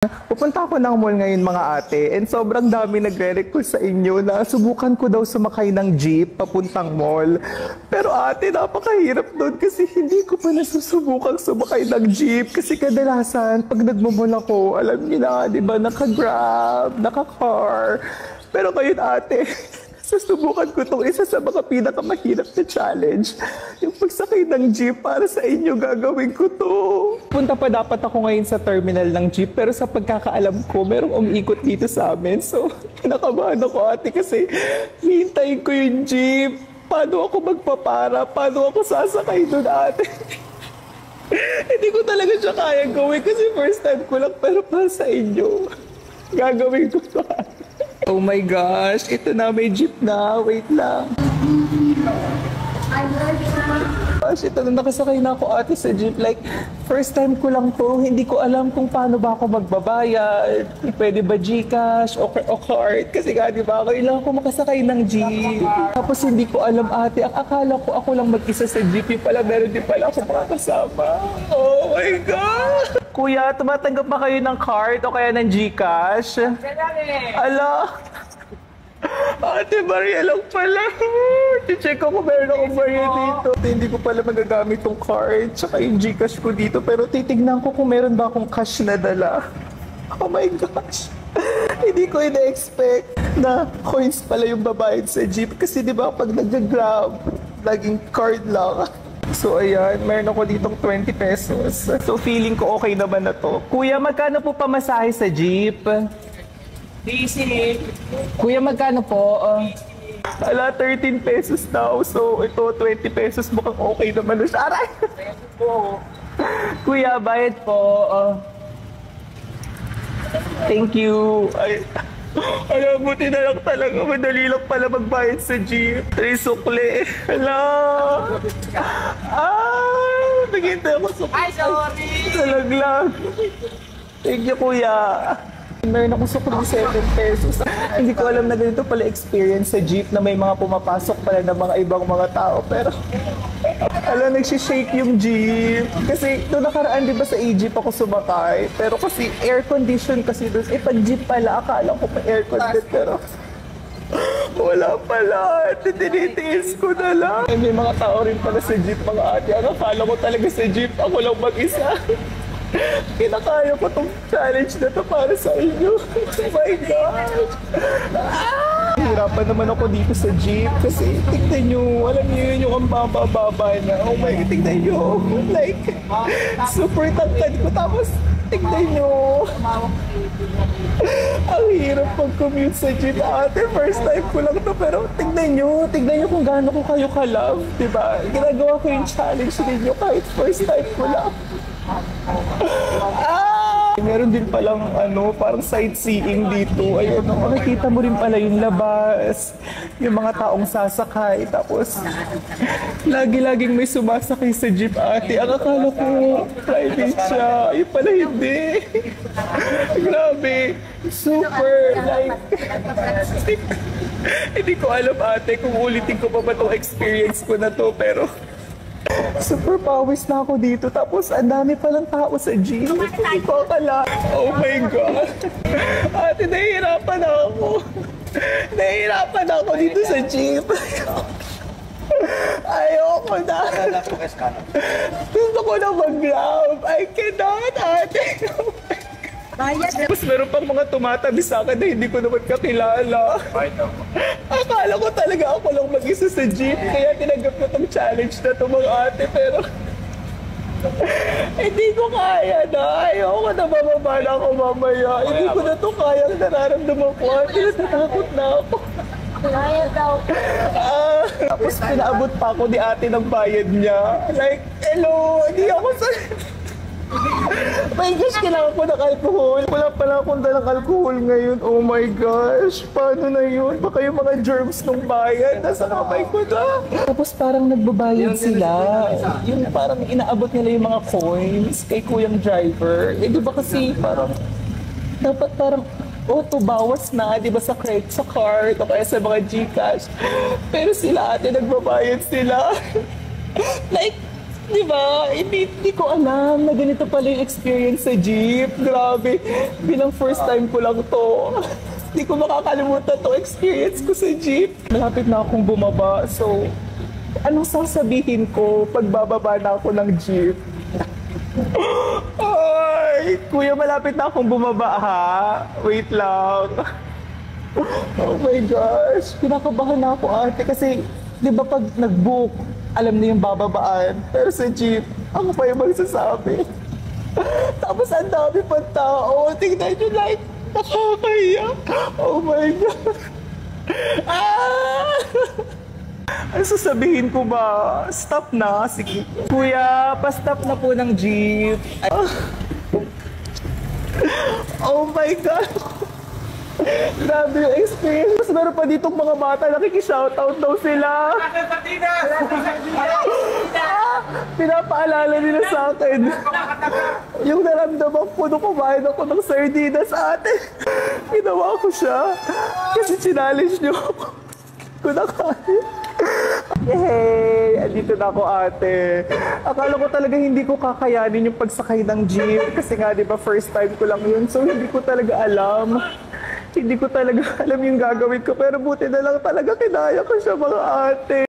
Pupunta ako ng mall ngayon mga ate and sobrang dami nagre-request sa inyo na subukan ko daw sumakay ng jeep papuntang mall. Pero ate, napakahirap doon kasi hindi ko pa nasusubukan sumakay ng jeep kasi kadalasan pag nagmamall ako, alam niyo na, di ba, naka-grab, naka-car. Pero ngayon ate, susubukan ko itong isa sa mga pinakamahirap na challenge. Yung pagsakay ng jeep, para sa inyo gagawin ko to. Punta pa dapat ako ngayon sa terminal ng jeep, pero sa pagkakaalam ko, merong umiikot dito sa amin. So, kinakabahan ako ate kasi hintayin ko yung jeep. Paano ako magpapara? Paano ako sasakay doon ate? Hindi ko talaga siya kaya gawin kasi first time ko lang, pero para sa inyo, gagawin ko to ate. Oh my gosh, ito na, may jeep na. Wait lang. Gosh, ito na, nakasakay na ako ate sa jeep. Like, first time ko lang to. Hindi ko alam kung paano ba ako magbabayad. Pwede ba GCash o card? Kasi nga, di ba, kailangan ko makasakay ng jeep. Tapos hindi ko alam ate. Ang akala ko ako lang mag-isa sa jeep. Yung pala, meron din pala ako makakasama. Oh my God! Kuya, tumatanggap ba kayo ng card o kaya ng GCash? Ala! Ate Maria lang pala. I-check ako meron akong Maria dito. Hindi ko pala magagamit tong card tsaka yung GCash ko dito. Pero titignan ko kung meron ba akong cash na dala. Oh my gosh. Hindi ko ina-expect na coins pala yung babayad sa jeep. Kasi di ba pag nag-grab, laging card lang. So ayan, meron ako ditong 20 pesos. So feeling ko okay naman na to. Kuya, magkano po pamasahe sa jeep? Easy. Kuya, magkano po? Ala, 13 pesos daw. So ito, 20 pesos mukhang okay naman na siya. Aray! Kuya, bayad po. Thank you. Ay, alam, buti na lang talaga. Madali lang pala magbayad sa jeep. 3 sukle. Hala. Naghintay ako sukle. Ay, sorry. Talaglag. Thank you, kuya. Meron ako sukle 7 pesos. Hindi ko alam na ganito pala experience sa jeep na may mga pumapasok pala ng mga ibang mga tao. Pero, alam, nagsishake yung jeep. Kasi doon nakaraan, di ba sa e-jeep ako sumakay. Pero kasi air condition kasi doon. Pag jeep pala, akala ko pa air condition. Pero wala pala. Tinitiis ko na lang. May mga tao rin pala sa jeep, mga ate. Ang akala ko talaga sa jeep, ako lang mag-isa. Kinakaya ko tong challenge na to para sa inyo. Oh my gosh! Hirapan naman ako dito sa jeep kasi tignan nyo, alam niyo yun yung ang baba na. Oh my God, tignan nyo. Like, super tangkad ko. Tapos, tignan nyo. Ang hirap pag-commute sa jeep. Ate, first time ko lang to. Pero tignan nyo kung gaano ko kayo ka-love. Diba? Ginagawa ko yung challenge ninyo kahit first time ko lang. Meron din palang parang sightseeing dito. Ayun, makikita mo rin pala yung labas, yung mga taong sasakay. Tapos, lagi-laging may sumasakay sa jeep ate. Ang akala ko, private siya. Ayun pala hindi. Grabe. Super, like, hindi ko alam ate kung ulitin ko pa ba itong experience ko na to. Pero, super pawis na ako dito. Tapos, ang dami palang tao sa jeep. Hindi ko akala. Oh my God. Ate, nahihirapan ako. Nahihirapan ako dito sa jeep. Ayoko na. Gusto ko na mag-grab. I cannot, ate. Tapos meron pang mga tumatabi sa akin na hindi ko naman kakilala. Akala ko talaga ako lang mag-isa sa jeep. Kaya tinanggap ko tong challenge na to mga ate. Pero hindi ko kaya na. Ayoko na, bababa na ako mamaya. Hindi ko na to kaya. Nararamdaman ko. Natatakot na ako. Kaya daw. Tapos pinaabot pa ako ni ate ng bayad niya. Like, hello, hindi ako sa... My gosh, kailangan ko ng alcohol. Wala pala akong dalang alcohol ngayon. Oh my gosh, paano na yun? Baka yung mga germs nung bayad, nasa kamay ko na. Tapos parang nagbabayad sila. Yung parang inaabot nila yung mga coins kay kuyang driver. Eh di ba kasi parang, dapat parang auto bawas na, di ba sa credit, sa card, o kaya sa mga GCash. Pero sila ate, nagbabayad sila. Like, Di ba? Hindi ko alam na ganito pala yung experience sa jeep. Grabe. Bilang first time ko lang to. Hindi ko makakalimutan to experience ko sa jeep. Malapit na akong bumaba. So, anong sasabihin ko pag bababa na ako ng jeep? Ay, kuya, malapit na akong bumaba ha. Wait lang. Oh my gosh. Kinakabahan na ako ate kasi di ba pag nag-book, alam na yung bababaan. Pero sa jeep, ako pa yung magsasabi. Tapos ang dami pang tao. Tingnan nyo like, nakakaya. Oh my God. Ah! Ano sasabihin ko ba? Stop na. Sige. Kuya, pa-stop na po ng jeep. Ay. Oh my God. Grabe yung experience. Mas meron pa ditong mga bata nakikishoutout daw sila. Pinapaalala nila sa akin. Yung naramdaman ko nung kumain ako ng sardinas ate. Ginawa ko siya. Kasi challenge niyo ako. Kung nakain. Yay! Andito na ako ate. Akala ko talaga hindi ko kakayanin yung pagsakay ng jeep. Kasi nga diba first time ko lang yun. So hindi ko talaga alam. Hindi ko talaga alam yung gagawin ko. Pero buti na lang talaga kinaya ko siya mga ate.